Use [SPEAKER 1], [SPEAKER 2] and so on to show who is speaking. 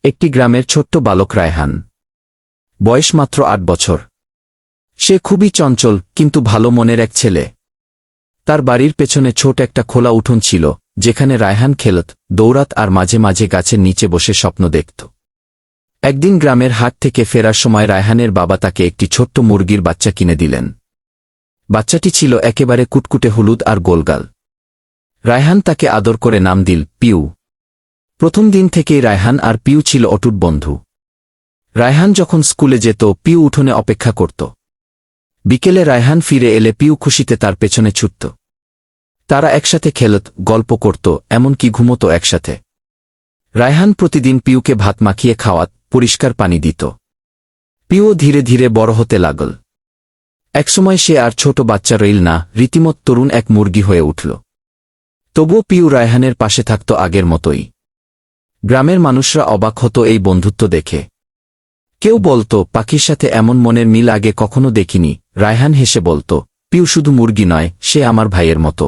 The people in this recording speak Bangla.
[SPEAKER 1] একটি গ্রামের ছোট্ট বালক রায়হান। বয়স মাত্র ৮ বছর। সে খুবই চঞ্চল কিন্তু ভালো মনের এক ছেলে। তার বাড়ির পেছনে ছোট একটা খোলা উঠোন ছিল, যেখানে রায়হান খেলত, দৌড়াত আর মাঝে মাঝে গাছের নিচে বসে স্বপ্ন দেখত। একদিন গ্রামের হাট থেকে ফেরার সময় রায়হানের বাবা তাকে একটি ছোট্ট মুরগির বাচ্চা কিনে দিলেন। বাচ্চাটি ছিল একেবারে কুটকুটে হলুদ আর গোলগাল। রায়হান তাকে আদর করে নাম দিল পিউ। প্রথম দিন থেকেই রায়হান আর পিউ ছিল অটুট বন্ধু। রায়হান যখন স্কুলে যেত, পিউ উঠোনে অপেক্ষা করত। বিকেলে রায়হান ফিরে এলে পিউ খুশিতে তার পেছনে ছুটত। তারা একসাথে খেলত, গল্প করত, এমনকি ঘুমত একসাথে। রায়হান প্রতিদিন পিউকে ভাত মাখিয়ে খাওয়াত, পরিষ্কার পানি দিত। পিউ ধীরে ধীরে বড় হতে লাগল। একসময় সে আর ছোট বাচ্চা রইল না, রীতিমত তরুণ এক মুরগি হয়ে উঠল। তবুও পিউ রায়হানের পাশে থাকত আগের মতোই। গ্রামের মানুষরা অবাক হতো এই বন্ধুত্ব দেখে। কেউ বলত, পাখির সাথে এমন মনের মিল আগে কখনো দেখিনি। রায়হান হেসে বলত, পিউ শুধু মুরগি নয়, সে আমার ভাইয়ের মতো।